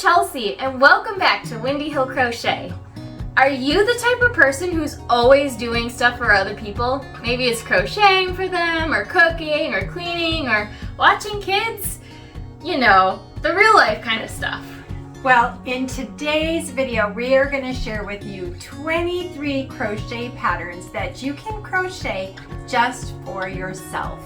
Chelsea, and welcome back to Windy Hill Crochet. Are you the type of person who's always doing stuff for other people? Maybe it's crocheting for them, or cooking, or cleaning, or watching kids? You know, the real life kind of stuff. Well, in today's video, we are going to share with you 23 crochet patterns that you can crochet just for yourself.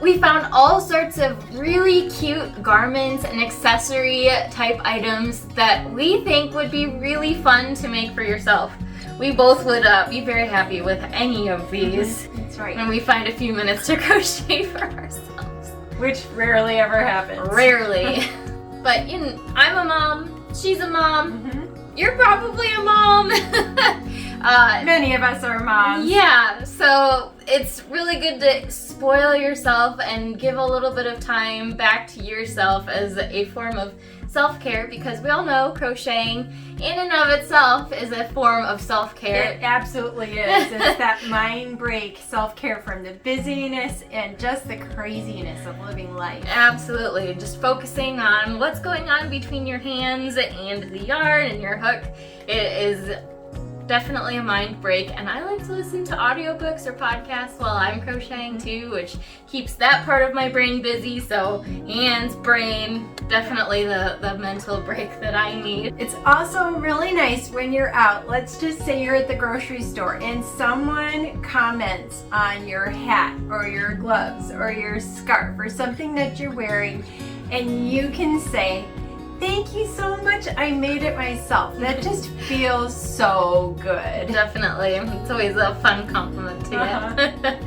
We found all sorts of really cute garments and accessory type items that we think would be really fun to make for yourself. We both would be very happy with any of these. That's right. When we find a few minutes to crochet for ourselves. Which rarely ever happens. Rarely. But I'm a mom, she's a mom, you're probably a mom. Many of us are moms. Yeah, so it's really good to spoil yourself and give a little bit of time back to yourself as a form of self-care, because we all know crocheting in and of itself is a form of self-care. It absolutely is. It's that mind break, self-care from the busyness and just the craziness of living life. Absolutely. Just focusing on what's going on between your hands and the yarn and your hook. It is definitely a mind break, and I like to listen to audiobooks or podcasts while I'm crocheting too, which keeps that part of my brain busy. So hands, brain, definitely the mental break that I need. It's also really nice when you're out. Let's just say you're at the grocery store and someone comments on your hat or your gloves or your scarf or something that you're wearing, and you can say, "Thank you so much, I made it myself." That just feels so good. Definitely. It's always a fun compliment to get.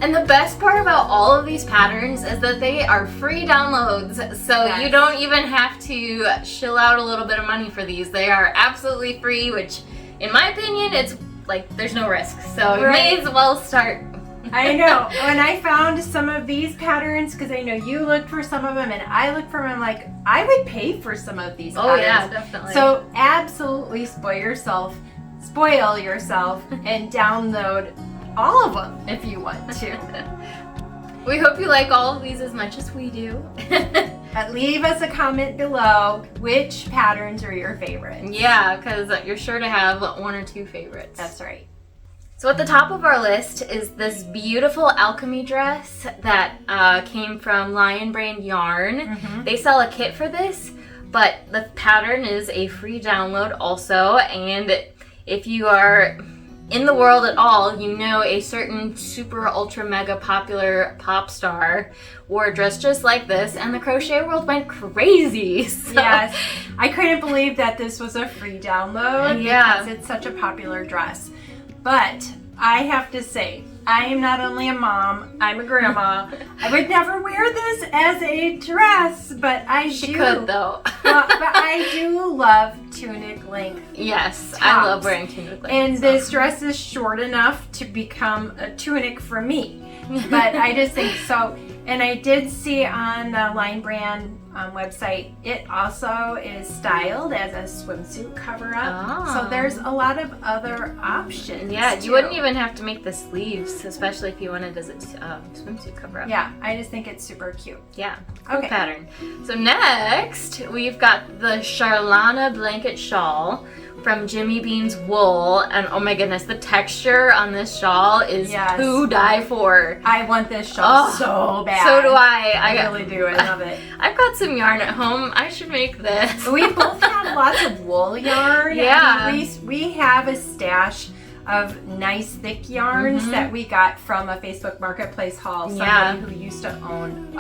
And the best part about all of these patterns is that they are free downloads, so Yes. you don't even have to shill out a little bit of money for these. They are absolutely free, which in my opinion, it's like there's no risk. So you may as well start. I know. When I found some of these patterns, because I know you looked for some of them and I looked for them, I'm like, I would pay for some of these patterns. Oh yeah, definitely. So absolutely spoil yourself and download all of them if you want to. We hope you like all of these as much as we do. Leave us a comment below which patterns are your favorites. Yeah, because you're sure to have one or two favorites. That's right. So at the top of our list is this beautiful alchemy dress that came from Lion Brand Yarn. They sell a kit for this, but the pattern is a free download also, and if you are in the world at all, you know a certain super ultra mega popular pop star wore a dress just like this, and the crochet world went crazy. So. Yes, I couldn't believe that this was a free download because it's such a popular dress. But I have to say, I am not only a mom, I'm a grandma. I would never wear this as a dress, but She could though. But I do love tunic length. Yes, tops. I love wearing tunic length. And this dress is short enough to become a tunic for me. But I just think so. And I did see on the Lion Brand website, it also is styled as a swimsuit cover-up. So there's a lot of other options. Yeah, too. you wouldn't even have to make the sleeves, especially if you wanted as a swimsuit cover-up. Yeah, I just think it's super cute. Yeah, cool Okay. pattern. So next, we've got the Charlana blanket shawl from Jimmy Bean's Wool, and oh my goodness, the texture on this shawl is to die for. I want this shawl so bad. So do I. I really do. I love it. I've got some yarn at home. I should make this. We both have lots of wool yarn. Yeah. I mean, we have a stash of nice thick yarns that we got from a Facebook Marketplace haul. Somebody who used to own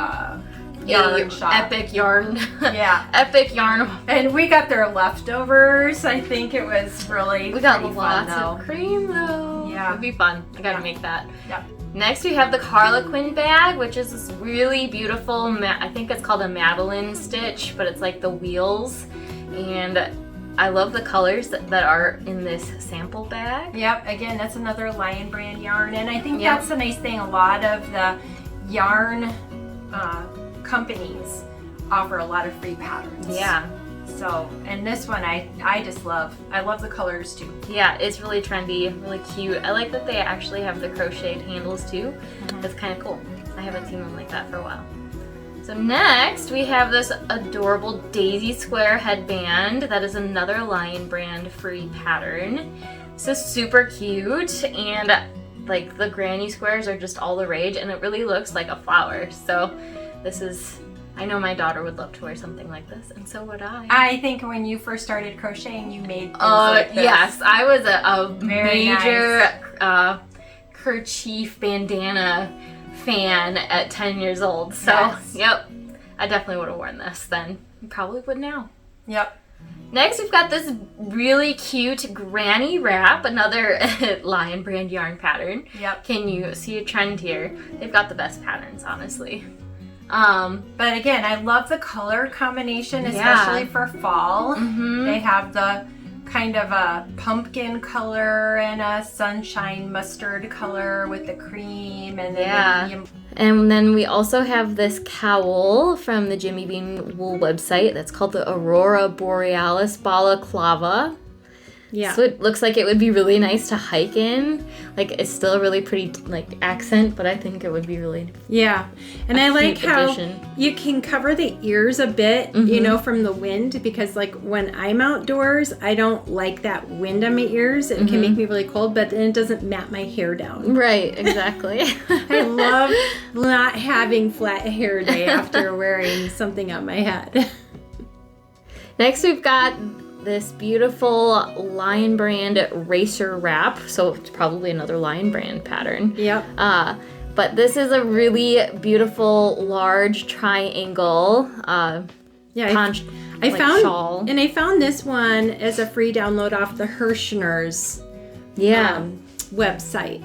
yarn shop. Epic yarn. Yeah. Epic yarn. And we got their leftovers. I think it was really We got pretty lots fun, of cream though. Yeah. It'd be fun. I gotta make that. Yeah. Next we have the Harlequin bag, which is this really beautiful, I think it's called a Madeline stitch, but it's like the wheels. And I love the colors that are in this sample bag. Yep. Again, that's another Lion Brand yarn. And I think that's the nice thing. A lot of the yarn companies offer a lot of free patterns. Yeah. So, and this one I just love. I love the colors too. Yeah, it's really trendy, really cute. I like that they actually have the crocheted handles too. That's kind of cool. I haven't seen them like that for a while. So next we have this adorable daisy square headband. That is another Lion Brand free pattern. This is super cute, and like the granny squares are just all the rage, and it really looks like a flower. So this is, I know my daughter would love to wear something like this, and so would I. I think when you first started crocheting, you made things like this. Yes, I was a Very major kerchief bandana fan at 10 years old. So, Yes. Yep, I definitely would have worn this then. Probably would now. Yep. Next, we've got this really cute granny wrap, another Lion Brand yarn pattern. Yep. Can you see a trend here? They've got the best patterns, honestly. But again, I love the color combination, especially for fall. They have the kind of a pumpkin color and a sunshine mustard color with the cream and then the medium. And then we also have this cowl from the Jimmy Bean Wool website that's called the Aurora Borealis Balaclava. Yeah. So it looks like it would be really nice to hike in. Like, it's still a really pretty like accent, but I think it would be really And I like how addition. you can cover the ears a bit, you know, from the wind, because like when I'm outdoors, I don't like that wind on my ears. It can make me really cold, but then it doesn't mat my hair down. Right, exactly. I love not having flat hair day after wearing something on my head. Next, we've got this beautiful Lion Brand racer wrap. So it's probably another Lion Brand pattern. Yep. But this is a really beautiful large triangle. I found shawl. And I found this one as a free download off the Hirschner's website.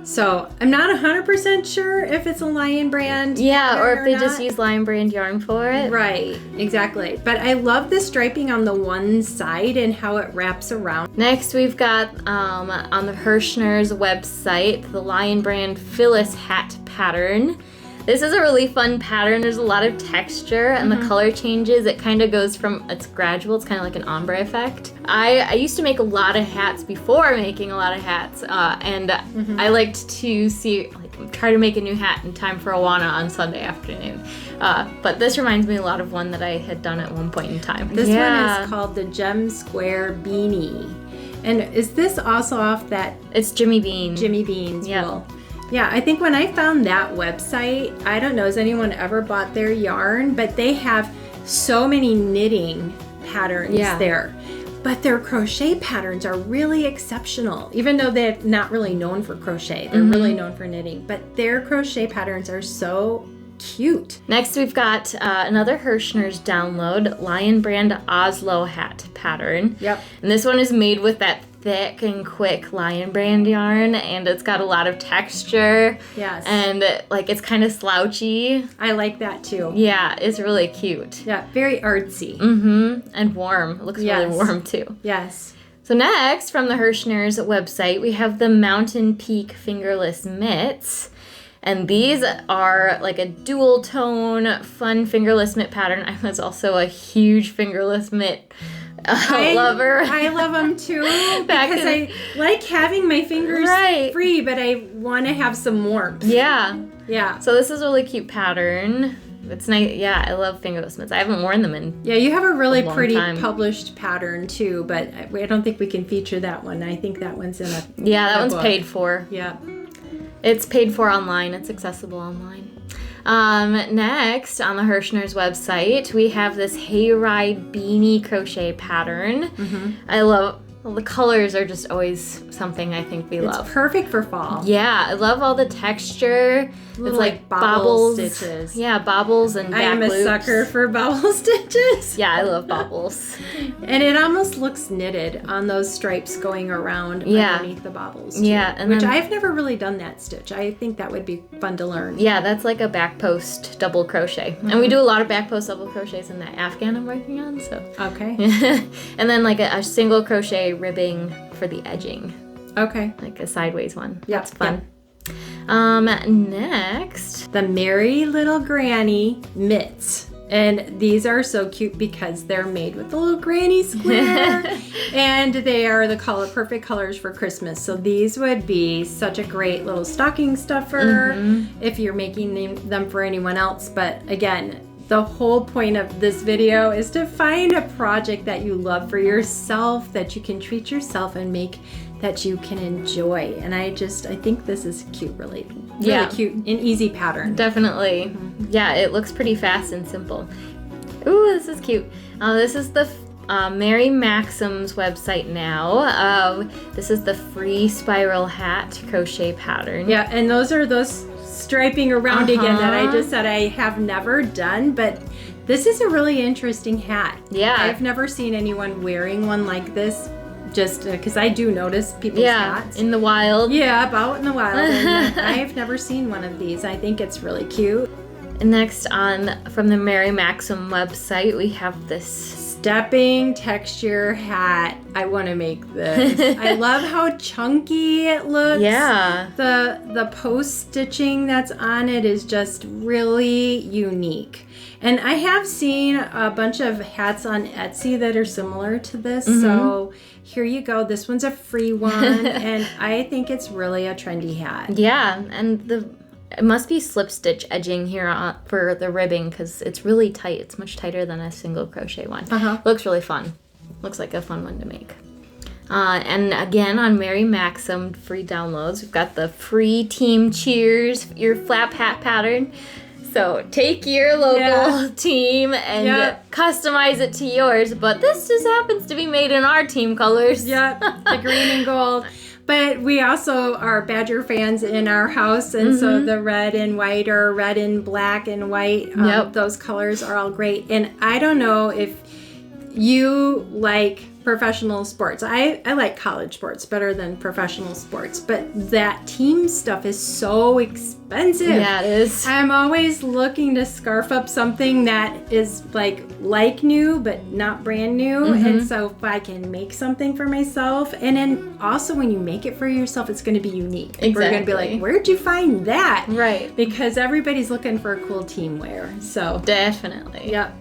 So I'm not 100% sure if it's a Lion Brand. Yeah, or if they not. just use Lion Brand yarn for it. Right, exactly. But I love the striping on the one side and how it wraps around. Next, we've got on the Hirschner's website the Lion Brand Phyllis hat pattern. This is a really fun pattern. There's a lot of texture and the color changes. It kind of goes from, it's gradual. It's kind of like an ombre effect. I used to make a lot of hats before making a lot of hats. And I liked to try to make a new hat in time for Awana on Sunday afternoon. But this reminds me a lot of one that I had done at one point in time. This one is called the Gem Square Beanie. And is this also off that? It's Jimmy Bean. Jimmy Bean's wool. Yeah, I think when I found that website, I don't know, has anyone ever bought their yarn? But they have so many knitting patterns there. But their crochet patterns are really exceptional. Even though they're not really known for crochet, they're really known for knitting. But their crochet patterns are so cute. Next, we've got another Hirschner's download, Lion Brand Oslo hat pattern. Yep. And this one is made with that thick and quick Lion Brand yarn, and it's got a lot of texture. Yes. And it's kind of slouchy. I like that too. Yeah, it's really cute. Yeah, very artsy. And warm. It looks really warm too. Yes. So next, from the Hirschner's website, we have the Mountain Peak fingerless mitts. And these are like a dual tone, fun fingerless mitt pattern. I was also a huge fingerless mitt lover. I love them too because I like having my fingers free, but I want to have some warmth. Yeah. Yeah. So this is a really cute pattern. It's nice. Yeah, I love fingerless mitts. I haven't worn them in you have a really pretty time. Published pattern too, but I don't think we can feature that one. I think that one's in a that one's book. paid for. Yeah. It's paid for online. It's accessible online. Next, on the Hirschner's website, we have this Hayride beanie crochet pattern. I love, the colors are just always something I think we love. It's perfect for fall. Yeah, I love all the texture. Little, it's like bobble stitches. Yeah, bobbles and back I am a loops. sucker for bobble stitches. Yeah, I love bobbles. And it almost looks knitted on those stripes going around underneath the bobbles. Too, and which then, I've never really done that stitch. I think that would be fun to learn. Yeah, that's like a back post double crochet. And we do a lot of back post double crochets in that Afghan I'm working on. So okay. And then like a single crochet ribbing for the edging. Okay. Like a sideways one. Yeah, That's fun. Next. The Merry Little Granny mitts. And these are so cute because they're made with the little granny square and they are the perfect colors for Christmas. So these would be such a great little stocking stuffer if you're making them for anyone else. But again, the whole point of this video is to find a project that you love for yourself, that you can treat yourself and make that you can enjoy. And I think this is cute, really cute and easy pattern. Definitely. Yeah, it looks pretty fast and simple. Ooh, this is cute. This is the Mary Maxim's website now. This is the free spiral hat crochet pattern. Yeah, and those are those striping around again that I just said I have never done, but this is a really interesting hat. Yeah. I've never seen anyone wearing one like this, just because I do notice people's hats. In the wild. Yeah, out in the wild. And I've never seen one of these. I think it's really cute. And next from the Mary Maxim website, we have this stepping texture hat. I want to make this. I love how chunky it looks. Yeah. The post stitching that's on it is just really unique. And I have seen a bunch of hats on Etsy that are similar to this. So here you go. This one's a free one. And I think it's really a trendy hat. Yeah. And it must be slip stitch edging here for the ribbing because it's really tight. It's much tighter than a single crochet one. Looks really fun. Looks like a fun one to make. And again, on Mary Maxim free downloads, we've got the free Team Cheers, your flap hat pattern. So take your local team and customize it to yours. But this just happens to be made in our team colors. Yep, the green and gold. But we also are Badger fans in our house, and so the red and white or red and black and white, those colors are all great. And I don't know if you like professional sports. I like college sports better than professional sports, but that team stuff is so expensive. Yeah, it is. I'm always looking to scarf up something that is like new but not brand new. And so if I can make something for myself, and then also when you make it for yourself, it's going to be unique. Exactly. We're going to be like, where'd you find that? Right. Because everybody's looking for cool team wear. So definitely. Yep.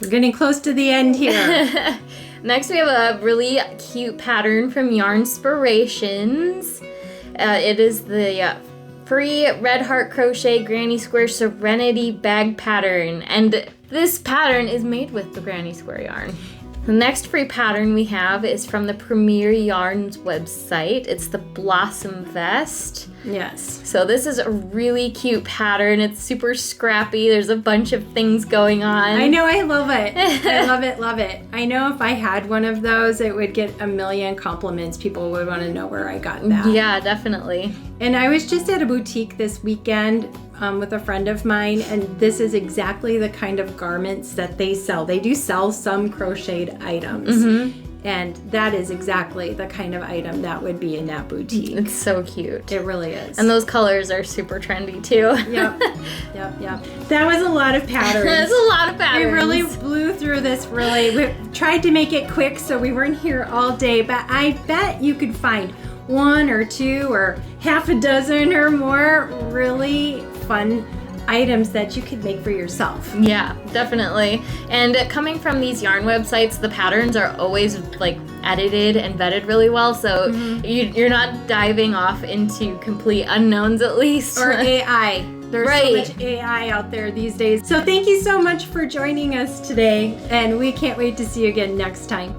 We're getting close to the end here. Next, we have a really cute pattern from Yarnspirations. It is the free Red Heart Crochet Granny Square Serenity bag pattern. And this pattern is made with the Granny Square yarn. The next free pattern we have is from the Premier Yarns website. It's the Blossom Vest. Yes. So this is a really cute pattern. It's super scrappy. There's a bunch of things going on. I know, I love it. I love it, love it. I know if I had one of those, it would get a million compliments. People would want to know where I got that. Yeah, definitely. And I was just at a boutique this weekend with a friend of mine, and this is exactly the kind of garments that they sell. They do sell some crocheted items. And that is exactly the kind of item that would be in that boutique. It's so cute. It really is. And those colors are super trendy too. Yep. That was a lot of patterns. That's a lot of patterns. We really blew through this, We tried to make it quick so we weren't here all day, but I bet you could find one or two or half a dozen or more really fun items that you could make for yourself. Yeah, definitely. And coming from these yarn websites, the patterns are always like edited and vetted really well, so you're not diving off into complete unknowns, at least. Or AI. There's so much AI out there these days. So thank you so much for joining us today, and we can't wait to see you again next time.